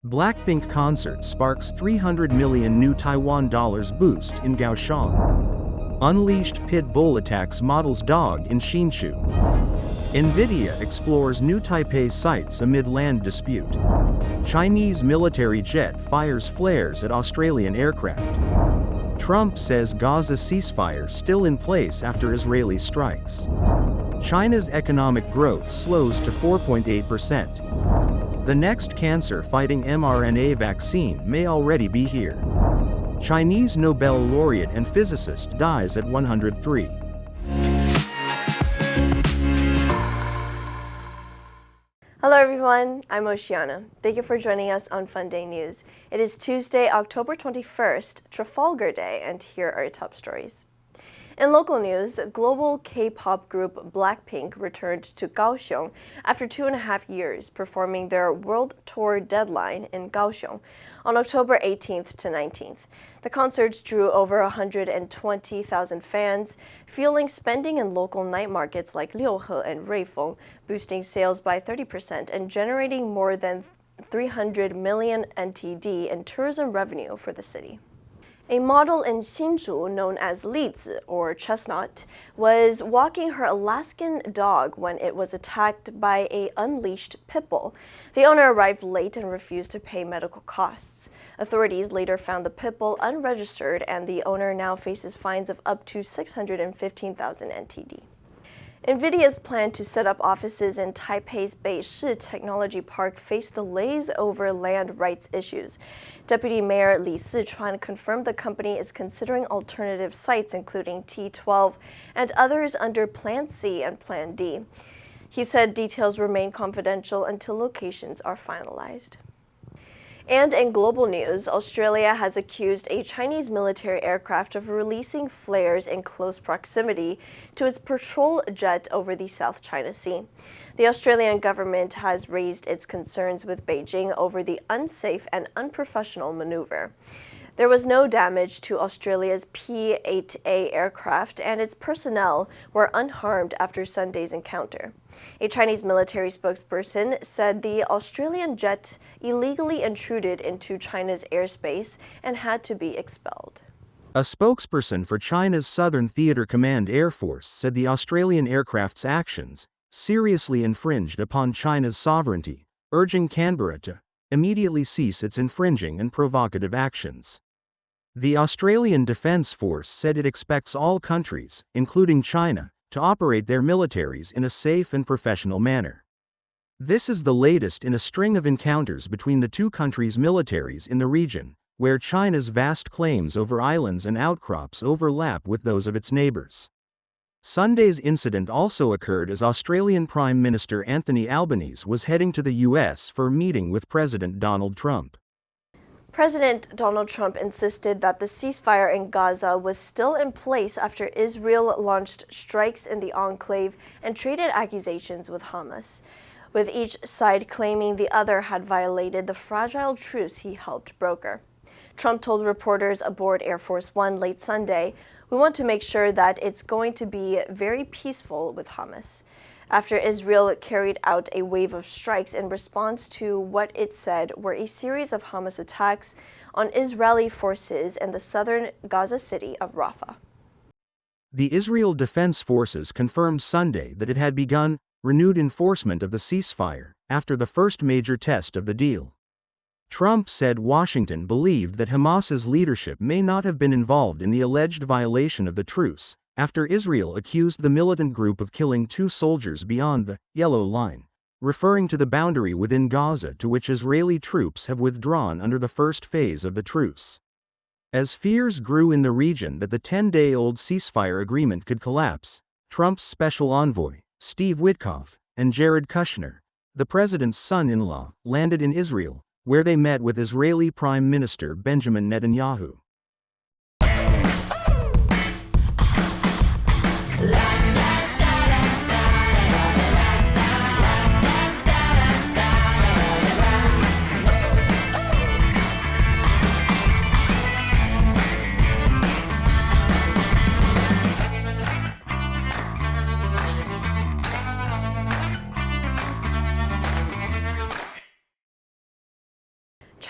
BLACKPINK concert sparks 300 million new Taiwan dollars boost in Kaohsiung. Unleashed pit bull attacks model's dog in Hsinchu. NVIDIA explores new Taipei sites amid land dispute. Chinese military jet fires flares at Australian aircraft. Trump says Gaza ceasefire still in place after Israeli strikes. China's economic growth slows to 4.8%. The next cancer-fighting mRNA vaccine may already be here. Chinese Nobel Laureate and Physicist dies at 103. Hello everyone, I'm Oceana. Thank you for joining us on FUNDAY News. It is Tuesday, October 21st, Trafalgar Day, and here are your top stories. In local news, global K-pop group BLACKPINK returned to Kaohsiung after 2.5 years, performing their world tour Deadline in Kaohsiung on October 18th to 19th. The concerts drew over 120,000 fans, fueling spending in local night markets like Liuhe and Ruifeng, boosting sales by 30% and generating more than 300 million NTD in tourism revenue for the city. A model in Hsinchu known as Lizi, or Chestnut, was walking her Alaskan dog when it was attacked by an unleashed pit bull. The owner arrived late and refused to pay medical costs. Authorities later found the pit bull unregistered, and the owner now faces fines of up to 615,000 NTD. NVIDIA's plan to set up offices in Taipei's Beishi Technology Park faced delays over land rights issues. Deputy Mayor Li Sichuan confirmed the company is considering alternative sites, including T12 and others under Plan C and Plan D. He said details remain confidential until locations are finalized. And in global news, Australia has accused a Chinese military aircraft of releasing flares in close proximity to its patrol jet over the South China Sea. The Australian government has raised its concerns with Beijing over the unsafe and unprofessional maneuver. There was no damage to Australia's P-8A aircraft, and its personnel were unharmed after Sunday's encounter. A Chinese military spokesperson said the Australian jet illegally intruded into China's airspace and had to be expelled. A spokesperson for China's Southern Theater Command Air Force said the Australian aircraft's actions seriously infringed upon China's sovereignty, urging Canberra to immediately cease its infringing and provocative actions. The Australian Defence Force said it expects all countries, including China, to operate their militaries in a safe and professional manner. This is the latest in a string of encounters between the two countries' militaries in the region, where China's vast claims over islands and outcrops overlap with those of its neighbours. Sunday's incident also occurred as Australian Prime Minister Anthony Albanese was heading to the US for a meeting with President Donald Trump. President Donald Trump insisted that the ceasefire in Gaza was still in place after Israel launched strikes in the enclave and traded accusations with Hamas, with each side claiming the other had violated the fragile truce he helped broker. Trump told reporters aboard Air Force One late Sunday, "We want to make sure that it's going to be very peaceful with Hamas," after Israel carried out a wave of strikes in response to what it said were a series of Hamas attacks on Israeli forces in the southern Gaza city of Rafah. The Israel Defense Forces confirmed Sunday that it had begun renewed enforcement of the ceasefire after the first major test of the deal. Trump said Washington believed that Hamas's leadership may not have been involved in the alleged violation of the truce, after Israel accused the militant group of killing 2 soldiers beyond the yellow line, referring to the boundary within Gaza to which Israeli troops have withdrawn under the first phase of the truce. As fears grew in the region that the 10-day-old ceasefire agreement could collapse, Trump's special envoy, Steve Witkoff, and Jared Kushner, the president's son-in-law, landed in Israel, where they met with Israeli Prime Minister Benjamin Netanyahu.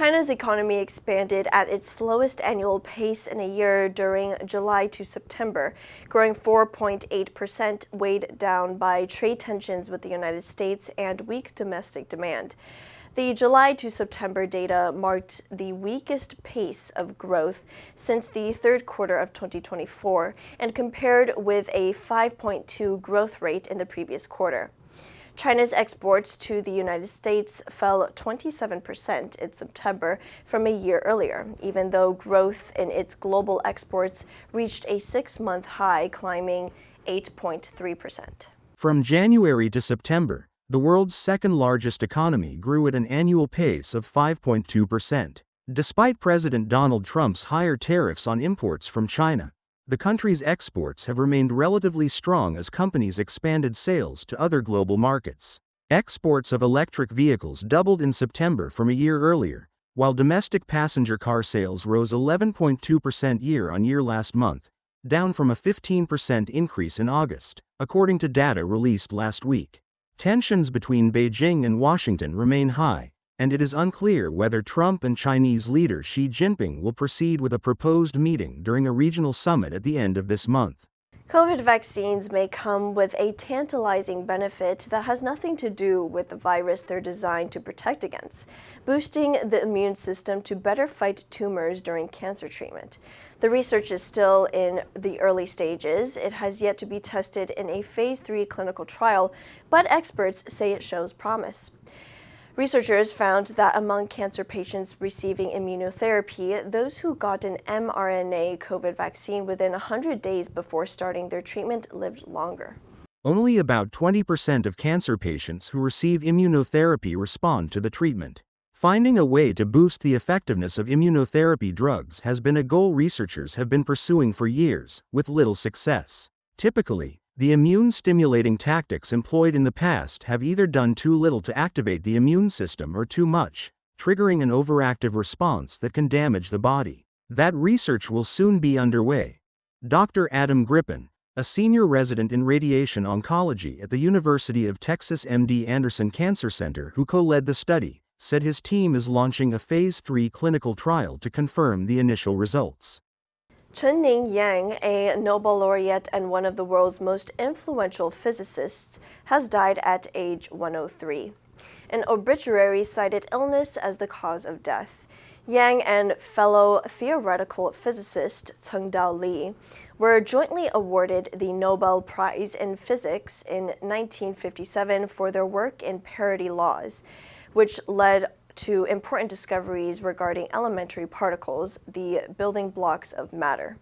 China's economy expanded at its slowest annual pace in a year during July to September, growing 4.8%, weighed down by trade tensions with the United States and weak domestic demand. The July to September data marked the weakest pace of growth since the third quarter of 2024 and compared with a 5.2% growth rate in the previous quarter. China's exports to the United States fell 27% in September from a year earlier, even though growth in its global exports reached a 6-month high, climbing 8.3%. From January to September, the world's second-largest economy grew at an annual pace of 5.2%. Despite President Donald Trump's higher tariffs on imports from China, the country's exports have remained relatively strong as companies expanded sales to other global markets. Exports of electric vehicles doubled in September from a year earlier, while domestic passenger car sales rose 11.2% year-on-year last month, down from a 15% increase in August, according to data released last week. Tensions between Beijing and Washington remain high, and it is unclear whether Trump and Chinese leader Xi Jinping will proceed with a proposed meeting during a regional summit at the end of this month. COVID vaccines may come with a tantalizing benefit that has nothing to do with the virus they're designed to protect against, boosting the immune system to better fight tumors during cancer treatment. The research is still in the early stages. It has yet to be tested in a phase 3 clinical trial, but experts say it shows promise. Researchers found that among cancer patients receiving immunotherapy, those who got an mRNA COVID vaccine within 100 days before starting their treatment lived longer. Only about 20% of cancer patients who receive immunotherapy respond to the treatment. Finding a way to boost the effectiveness of immunotherapy drugs has been a goal researchers have been pursuing for years, with little success. Typically, the immune-stimulating tactics employed in the past have either done too little to activate the immune system or too much, triggering an overactive response that can damage the body. That research will soon be underway. Dr. Adam Griffin, a senior resident in radiation oncology at the University of Texas MD Anderson Cancer Center who co-led the study, said his team is launching a phase 3 clinical trial to confirm the initial results. Chen-Ning Yang, a Nobel Laureate and one of the world's most influential physicists, has died at age 103. An obituary cited illness as the cause of death. Yang and fellow theoretical physicist Tseng-Dao Lee were jointly awarded the Nobel Prize in Physics in 1957 for their work in parity laws, which led to important discoveries regarding elementary particles, the building blocks of matter.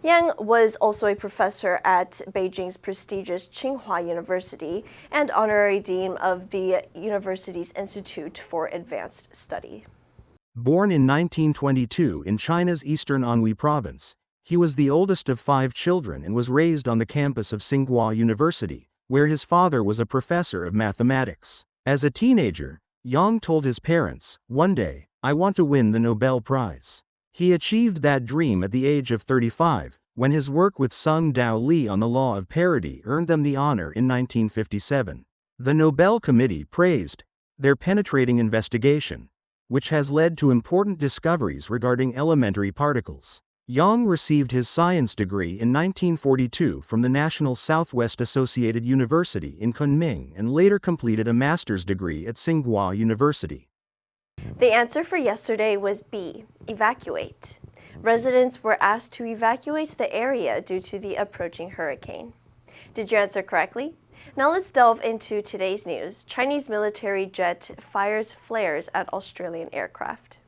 Yang was also a professor at Beijing's prestigious Tsinghua University and honorary dean of the university's Institute for Advanced Study. Born in 1922 in China's eastern Anhui province, he was the oldest of 5 children and was raised on the campus of Tsinghua University, where his father was a professor of mathematics. As a teenager, Yang told his parents, "One day, I want to win the Nobel Prize." He achieved that dream at the age of 35, when his work with Tseng-Dao Lee on the law of parity earned them the honor in 1957. The Nobel Committee praised their penetrating investigation, which has led to important discoveries regarding elementary particles. Yang received his science degree in 1942 from the National Southwest Associated University in Kunming and later completed a master's degree at Tsinghua University. The answer for yesterday was B, evacuate. Residents were asked to evacuate the area due to the approaching hurricane. Did you answer correctly? Now let's delve into today's news. Chinese military jet fires flares at Australian aircraft.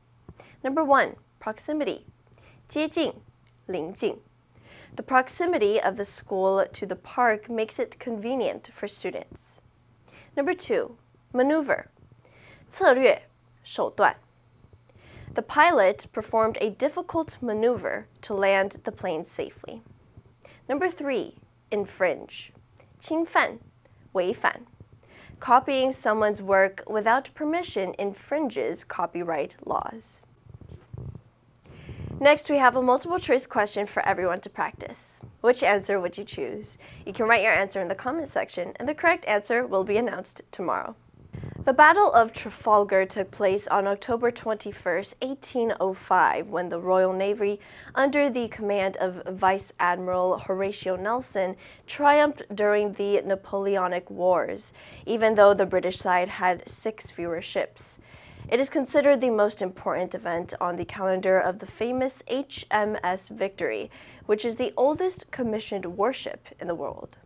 Number 1, proximity. 接近, 临近. The proximity of the school to the park makes it convenient for students. Number 2, maneuver. 策略, 手段. The pilot performed a difficult maneuver to land the plane safely. Number 3, infringe. 侵犯, 违反. Copying someone's work without permission infringes copyright laws. Next, we have a multiple choice question for everyone to practice. Which answer would you choose? You can write your answer in the comment section, and the correct answer will be announced tomorrow. The Battle of Trafalgar took place on October 21st, 1805, when the Royal Navy, under the command of Vice Admiral Horatio Nelson, triumphed during the Napoleonic Wars, even though the British side had 6 fewer ships. It is considered the most important event on the calendar of the famous HMS Victory, which is the oldest commissioned warship in the world.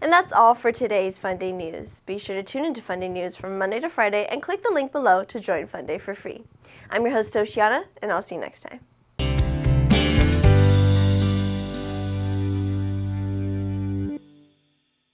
And that's all for today's FUNDAY News. Be sure to tune into FUNDAY News from Monday to Friday and click the link below to join FUNDAY for free. I'm your host, Oceana, and I'll see you next time.